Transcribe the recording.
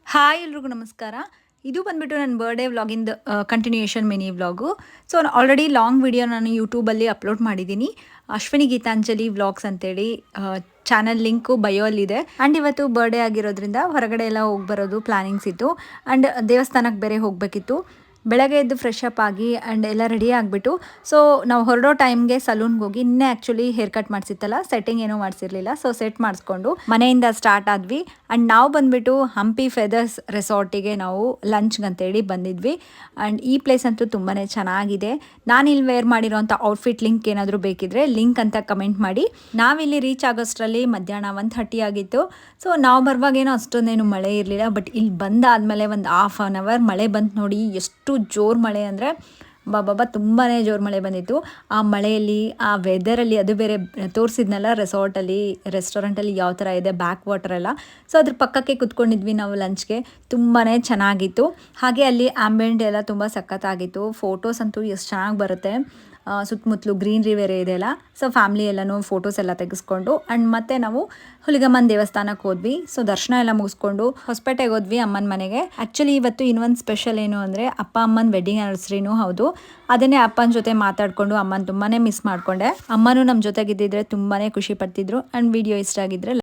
Hi ಎಲ್ರಿಗೂ ನಮಸ್ಕಾರ. ಇದು ಬಂದ್ಬಿಟ್ಟು ನನ್ನ ಬರ್ಡೇ ವ್ಲಾಗಿಂದ continuation mini vlog. So already long video ನಾನು ಯೂಟ್ಯೂಬಲ್ಲಿ ಅಪ್ಲೋಡ್ ಮಾಡಿದ್ದೀನಿ. ಅಶ್ವಿನಿ ಗೀತಾಂಜಲಿ ವ್ಲಾಗ್ಸ್ ಅಂತೇಳಿ ಚಾನಲ್ ಲಿಂಕು ಬಯೋಲ್ಲಿದೆ. ಆ್ಯಂಡ್ ಇವತ್ತು ಬರ್ಡೇ ಆಗಿರೋದ್ರಿಂದ ಹೊರಗಡೆ ಎಲ್ಲ ಹೋಗಿ ಬರೋದು ಪ್ಲ್ಯಾನಿಂಗ್ಸ್ ಇತ್ತು. ಆ್ಯಂಡ್ ದೇವಸ್ಥಾನಕ್ಕೆ ಬೇರೆ ಹೋಗಬೇಕಿತ್ತು. ಬೆಳಗ್ಗೆ ಎದ್ದು ಫ್ರೆಶ್ ಅಪ್ ಆಗಿ ಆ್ಯಂಡ್ ಎಲ್ಲ ರೆಡಿ ಆಗಿಬಿಟ್ಟು ಸೊ ನಾವು ಹೊರಡೋ ಟೈಮ್ಗೆ ಸಲೂನ್ಗೆ ಹೋಗಿ ನಿನ್ನೆ ಆ್ಯಕ್ಚುಲಿ ಹೇರ್ ಕಟ್ ಮಾಡಿಸಿತ್ತಲ್ಲ, ಸೆಟ್ಟಿಂಗ್ ಏನೂ ಮಾಡಿಸಿರ್ಲಿಲ್ಲ. ಸೊ ಸೆಟ್ ಮಾಡಿಸ್ಕೊಂಡು ಮನೆಯಿಂದ ಸ್ಟಾರ್ಟ್ ಆದ್ವಿ. ಆ್ಯಂಡ್ ನಾವು ಬಂದುಬಿಟ್ಟು ಹಂಪಿ ಫೆದರ್ಸ್ ರೆಸಾರ್ಟಿಗೆ ನಾವು ಲಂಚ್ಗಂತೇಳಿ ಬಂದಿದ್ವಿ. ಆ್ಯಂಡ್ ಈ ಪ್ಲೇಸ್ ಅಂತೂ ತುಂಬಾ ಚೆನ್ನಾಗಿದೆ. ನಾನು ಇಲ್ಲಿ ವೇರ್ ಮಾಡಿರೋಂಥ ಔಟ್ಫಿಟ್ ಲಿಂಕ್ ಏನಾದರೂ ಬೇಕಿದ್ರೆ ಲಿಂಕ್ ಅಂತ ಕಮೆಂಟ್ ಮಾಡಿ. ನಾವಿಲ್ಲಿ ರೀಚ್ ಆಗೋಷ್ಟರಲ್ಲಿ ಮಧ್ಯಾಹ್ನ 1:30 ಆಗಿತ್ತು. ಸೊ ನಾವು ಬರುವಾಗೇನೋ ಅಷ್ಟೊಂದೇನು ಮಳೆ ಇರಲಿಲ್ಲ. ಬಟ್ ಇಲ್ಲಿ ಬಂದಾದಮೇಲೆ ಒಂದು ಹಾಫ್ ಆನ್ ಅವರ್ ಮಳೆ ಬಂತು ನೋಡಿ. ಎಷ್ಟು ಜೋರು ಮಳೆ ಅಂದರೆ ಬಾಬಾ ತುಂಬಾ ಜೋರು ಮಳೆ ಬಂದಿತ್ತು. ಆ ಮಳೆಯಲ್ಲಿ ಆ ವೆದರಲ್ಲಿ ಅದು ಬೇರೆ ತೋರಿಸಿದ್ನಲ್ಲ ರೆಸ್ಟೋರೆಂಟಲ್ಲಿ ಯಾವ ಥರ ಇದೆ ಬ್ಯಾಕ್ ವಾಟರ್ ಎಲ್ಲ. ಸೊ ಅದ್ರ ಪಕ್ಕಕ್ಕೆ ಕುತ್ಕೊಂಡಿದ್ವಿ ನಾವು ಲಂಚ್ಗೆ. ತುಂಬಾ ಚೆನ್ನಾಗಿತ್ತು. ಹಾಗೆ ಅಲ್ಲಿ ಆಂಬಿಯೆಂಟ್ ಎಲ್ಲ ತುಂಬ ಸಖತ್ತಾಗಿತ್ತು. ಫೋಟೋಸ್ ಅಂತೂ ಎಷ್ಟು ಚೆನ್ನಾಗಿ ಬರುತ್ತೆ. ಸುತ್ತಮುತ್ತಲು ಗ್ರೀನ್ರಿ ಬೇರೆ ಇದೆಯಲ್ಲ. ಸೊ ಫ್ಯಾಮ್ಲಿ ಎಲ್ಲನೂ ಫೋಟೋಸ್ ಎಲ್ಲ ತೆಗೆಸ್ಕೊಂಡು ಆ್ಯಂಡ್ ಮತ್ತೆ ನಾವು ಹುಲಿಗಮ್ಮನ ದೇವಸ್ಥಾನಕ್ಕೆ ಹೋದ್ವಿ. ಸೊ ದರ್ಶನ ಎಲ್ಲ ಮುಗಿಸ್ಕೊಂಡು ಹೊಸಪೇಟೆಗೆ ಹೋದ್ವಿ ಅಮ್ಮನ ಮನೆಗೆ. ಆ್ಯಕ್ಚುಲಿ ಇವತ್ತು ಇನ್ನೊಂದು ಸ್ಪೆಷಲ್ ಏನು ಅಂದರೆ ಅಪ್ಪ ಅಮ್ಮನ ವೆಡ್ಡಿಂಗ್ ಆ್ಯನಿವರ್ಸರಿನೂ ಹೌದು. ಅದನ್ನೇ ಅಪ್ಪನ ಜೊತೆ ಮಾತಾಡಿಕೊಂಡು ಅಮ್ಮನ ತುಂಬಾ ಮಿಸ್ ಮಾಡಿಕೊಂಡೆ. ಅಮ್ಮನೂ ನಮ್ಮ ಜೊತೆಗಿದ್ದಿದ್ರೆ ತುಂಬಾ ಖುಷಿ ಪಡ್ತಿದ್ರು. ಆ್ಯಂಡ್ ವಿಡಿಯೋ ಇಷ್ಟ ಆಗಿದ್ರೆ